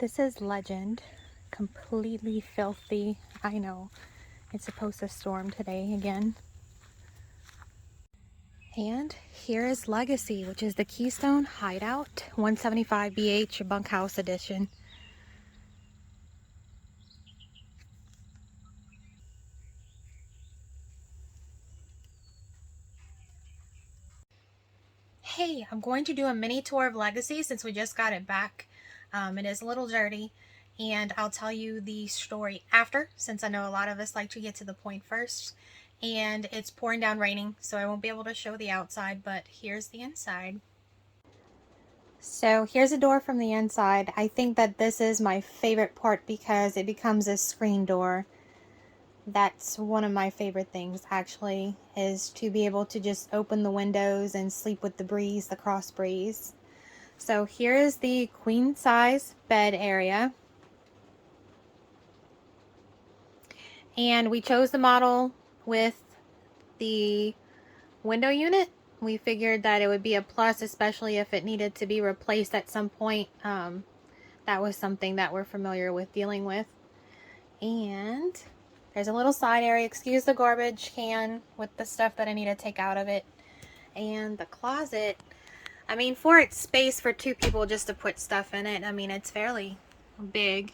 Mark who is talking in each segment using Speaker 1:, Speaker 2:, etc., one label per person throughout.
Speaker 1: This is Legend. Completely filthy. I know. It's supposed to storm today again. And here is Legacy, which is the Keystone Hideout 175 BH Bunkhouse Edition. Hey, I'm going to do a mini tour of Legacy since we just got it back. It is a little dirty, and I'll tell you the story after, since I know a lot of us like to get to the point first. And it's pouring down raining, so I won't be able to show the outside, but here's the inside. So here's a door from the inside. I think that this is my favorite part because it becomes a screen door. That's one of my favorite things, actually, is to be able to just open the windows and sleep with the breeze, the cross breeze. So here is the queen size bed area. And we chose the model with the window unit. We figured that it would be a plus, especially if it needed to be replaced at some point. That was something that we're familiar with dealing with. And there's a little side area. Excuse the garbage can with the stuff that I need to take out of it. And the closet, I mean, for its space for two people just to put stuff in it, I mean, it's fairly big.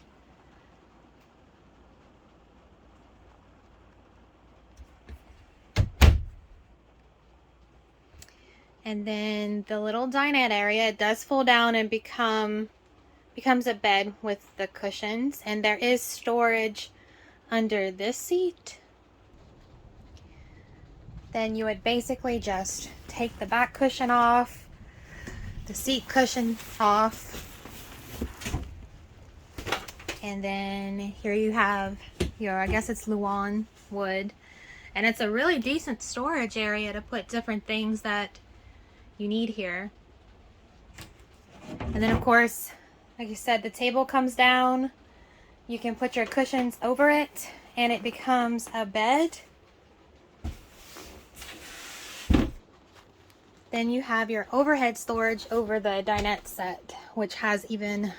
Speaker 1: And then the little dinette area, it does fold down and becomes a bed with the cushions. And there is storage under this seat. Then you would basically just take the back cushion off, the seat cushion off, and then here you have your, I guess it's Luan wood, and it's a really decent storage area to put different things that you need here. And then of course, like I said, the table comes down. You can put your cushions over it and it becomes a bed. Then you have your overhead storage over the dinette set, which has even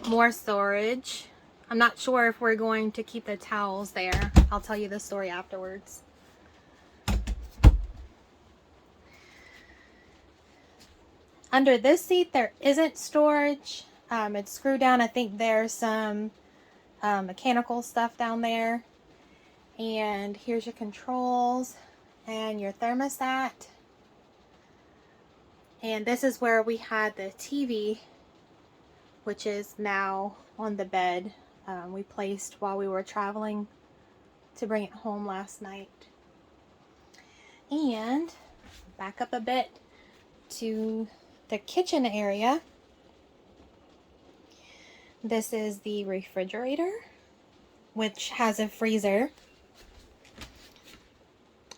Speaker 1: more storage. I'm not sure if we're going to keep the towels there. I'll tell you the story afterwards. Under this seat, there isn't storage. It's screwed down. I think there's some mechanical stuff down there. And here's your controls and your thermostat. And this is where we had the TV, which is now on the bed we placed while we were traveling to bring it home last night. And back up a bit to the kitchen area. This is the refrigerator, which has a freezer.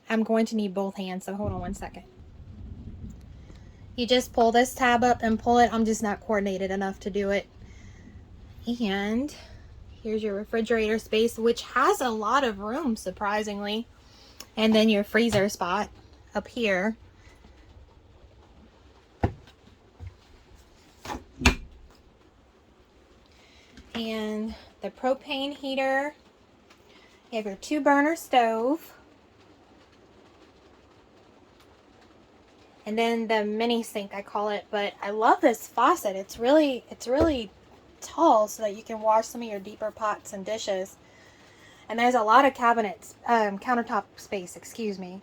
Speaker 1: I'm going to need both hands, so hold on one second. You just pull this tab up and pull it. I'm just not coordinated enough to do it. And here's your refrigerator space, which has a lot of room, surprisingly. And then your freezer spot up here. And the propane heater. You have your 2-burner stove. And then the mini sink, I call it, but I love this faucet. It's really tall so that you can wash some of your deeper pots and dishes. And there's a lot of cabinets, countertop space, excuse me.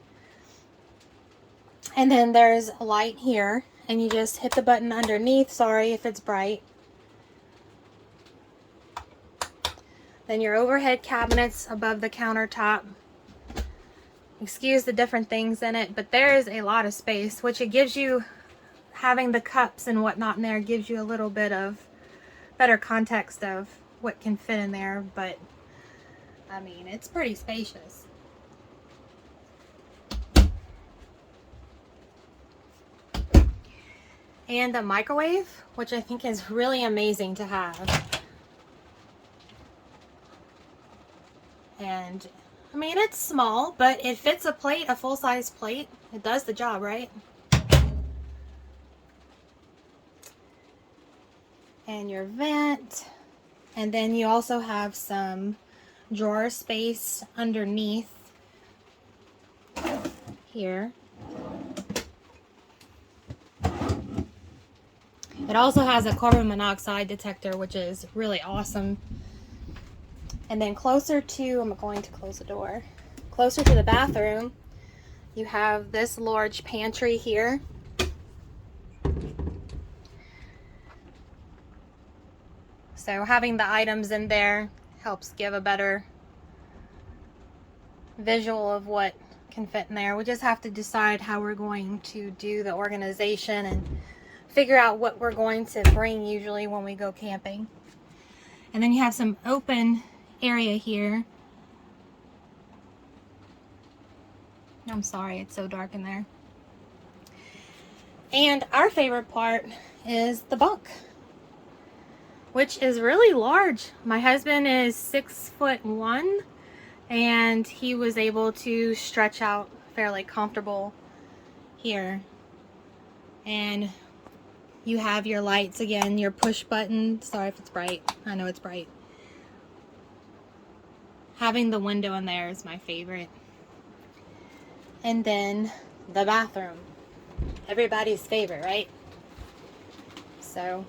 Speaker 1: And then there's a light here, and you just hit the button underneath. Sorry if it's bright. Then your overhead cabinets above the countertop. Excuse the different things in it, but there is a lot of space, which it gives you, having the cups and whatnot in there gives you a little bit of better context of what can fit in there. But I mean, it's pretty spacious. And a microwave, which I think is really amazing to have. And I mean, it's small, but it fits a plate, a full-size plate. It does the job, right? and your vent. And then you also have some drawer space underneath here. It also has a carbon monoxide detector, which is really awesome. And then closer to, I'm going to close the door, closer to the bathroom, you have this large pantry here. So having the items in there helps give a better visual of what can fit in there. We just have to decide how we're going to do the organization and figure out what we're going to bring usually when we go camping. And then you have some open area here. I'm sorry, it's so dark in there. And our favorite part is the bunk, which is really large. My husband is 6'1", and he was able to stretch out fairly comfortable here. And you have your lights again, your push button. Sorry if it's bright. I know it's bright. Having the window in there is my favorite. And then the bathroom. Everybody's favorite, right? So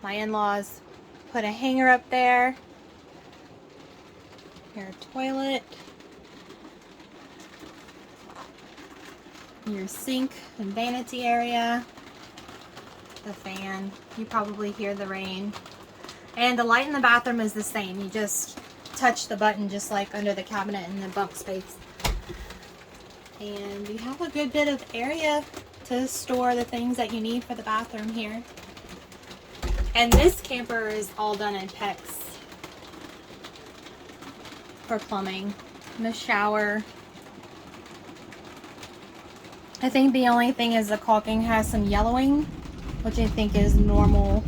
Speaker 1: my in-laws put a hanger up there. Your toilet. Your sink and vanity area. The fan. You probably hear the rain. And the light in the bathroom is the same. You just touch the button just like under the cabinet in the bunk space. And you have a good bit of area to store the things that you need for the bathroom here. And this camper is all done in PEX for plumbing. And the shower. I think the only thing is the caulking has some yellowing, which I think is normal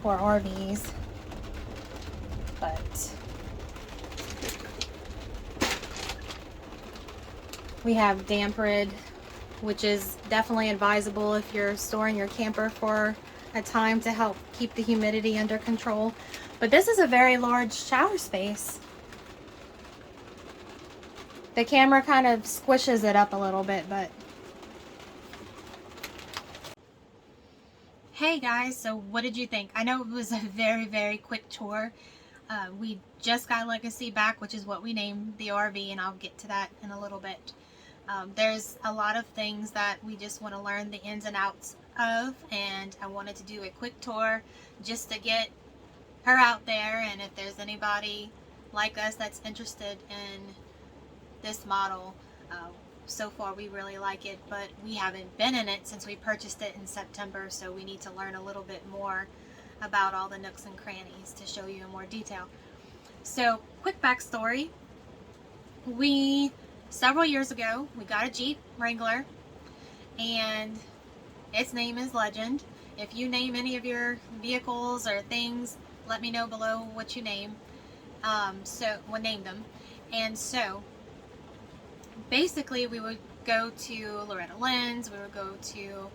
Speaker 1: for RVs. But we have damp rid, which is definitely advisable if you're storing your camper for a time to help keep the humidity under control. But this is a very large shower space. The camera kind of squishes it up a little bit, but hey guys, so what did you think? I know it was a very quick tour. We just got Legacy back, which is what we named the RV, and I'll get to that in a little bit. There's a lot of things that we just want to learn the ins and outs of, and I wanted to do a quick tour just to get her out there, and if there's anybody like us that's interested in this model. So far we really like it, but we haven't been in it since we purchased it in September, so we need to learn a little bit more about all the nooks and crannies to show you in more detail. So, quick backstory. Several years ago, we got a Jeep Wrangler, and its name is Legend. If you name any of your vehicles or things, let me know below what you name. We'll name them. And so, basically, we would go to Loretta Lynn's, we would go to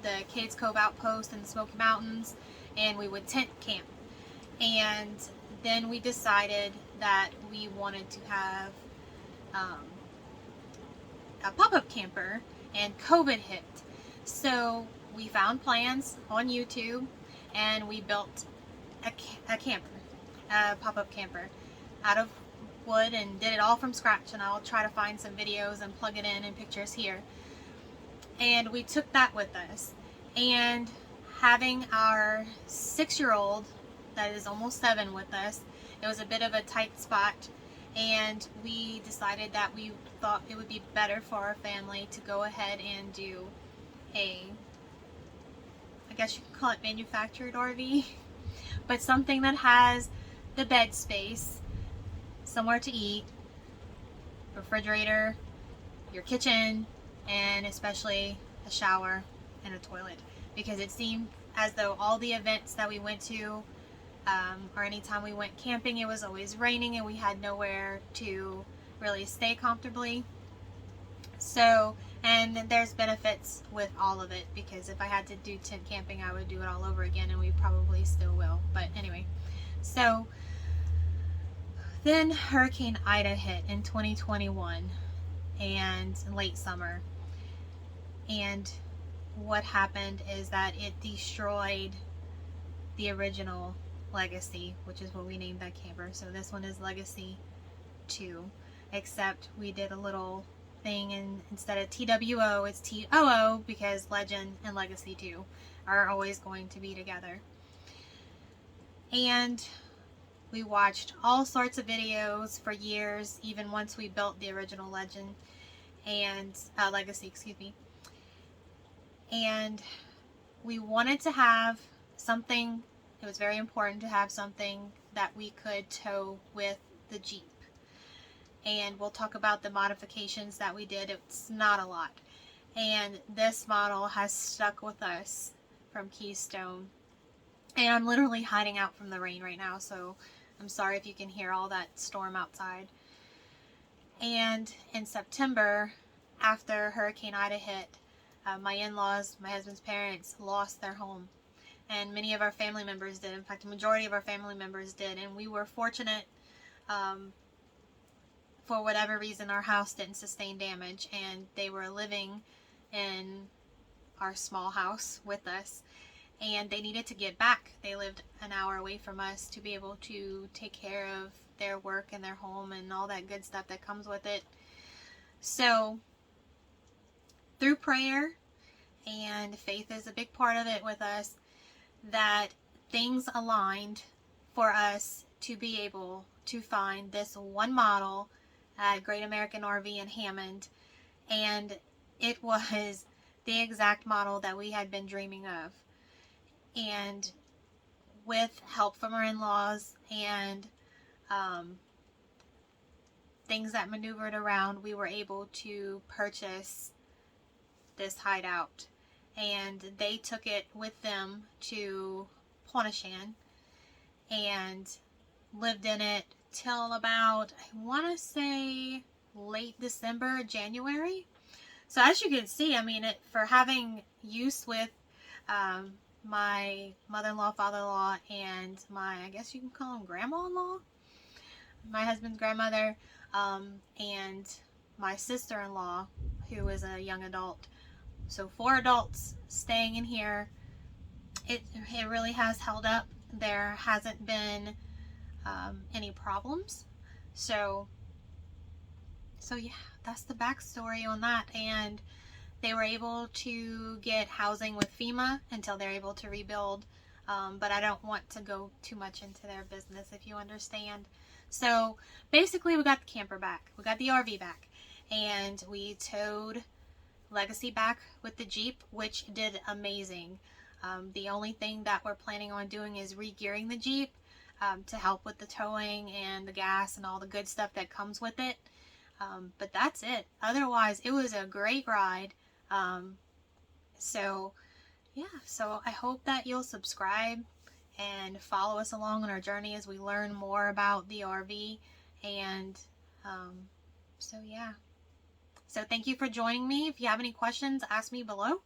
Speaker 1: the Cades Cove Outpost in the Smoky Mountains, and we would tent camp. And then we decided that we wanted to have a pop-up camper, and COVID hit. So we found plans on YouTube, and we built a camper, a pop-up camper out of wood, and did it all from scratch, and I'll try to find some videos and plug it in and pictures here. And we took that with us, and having our 6-year-old that is almost 7 with us, it was a bit of a tight spot, and we decided that we thought it would be better for our family to go ahead and do I guess you could call it manufactured RV, but something that has the bed space, somewhere to eat, refrigerator, your kitchen, and especially a shower and a toilet, because it seemed as though all the events that we went to, or anytime we went camping, it was always raining and we had nowhere to really stay comfortably. So, and there's benefits with all of it, because if I had to do tent camping, I would do it all over again, and we probably still will. But anyway, so then Hurricane Ida hit in 2021 and late summer. And what happened is that it destroyed the original Legacy, which is what we named that camper. So this one is Legacy 2, except we did a little thing, and instead of TWO, it's TOO, because Legend and Legacy 2 are always going to be together. And we watched all sorts of videos for years, even once we built the original Legend and Legacy, excuse me. And we wanted to have something, it was very important to have something that we could tow with the Jeep. And we'll talk about the modifications that we did. It's not a lot. And this model has stuck with us from Keystone. And I'm literally hiding out from the rain right now, so I'm sorry if you can hear all that storm outside. And in September, after Hurricane Ida hit, my in-laws, my husband's parents, lost their home. And many of our family members did. In fact, the majority of our family members did. And we were fortunate, for whatever reason, our house didn't sustain damage. And they were living in our small house with us. And they needed to get back. They lived an hour away from us to be able to take care of their work and their home and all that good stuff that comes with it. So, through prayer, and faith is a big part of it with us, that things aligned for us to be able to find this one model at Great American RV in Hammond. And it was the exact model that we had been dreaming of. And with help from our in-laws and things that maneuvered around, we were able to purchase this Hideout. And they took it with them to Pointe-a-Chan and lived in it till about, I want to say, late December, January. So as you can see, I mean, for having use with my mother-in-law, father-in-law, and my, I guess you can call them grandma-in-law, my husband's grandmother, and my sister-in-law, who is a young adult. So 4 adults staying in here. It really has held up. There hasn't been any problems. So yeah, that's the backstory on that. And they were able to get housing with FEMA until they're able to rebuild. But I don't want to go too much into their business, if you understand. So basically, we got the camper back. We got the RV back. And we towed Legacy back with the Jeep, which did amazing. The only thing that we're planning on doing is re-gearing the Jeep to help with the towing and the gas and all the good stuff that comes with it. But that's it. Otherwise, it was a great ride. So yeah, so I hope that you'll subscribe and follow us along on our journey as we learn more about the RV. And so yeah. So thank you for joining me. If you have any questions, ask me below,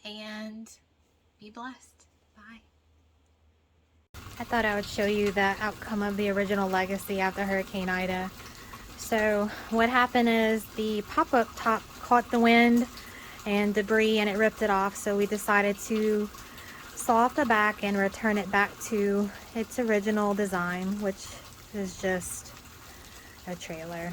Speaker 1: and be blessed. Bye. I thought I would show you the outcome of the original Legacy after Hurricane Ida. So what happened is the pop-up top caught the wind and debris, and it ripped it off. So we decided to saw off the back and return it back to its original design, which is just a trailer.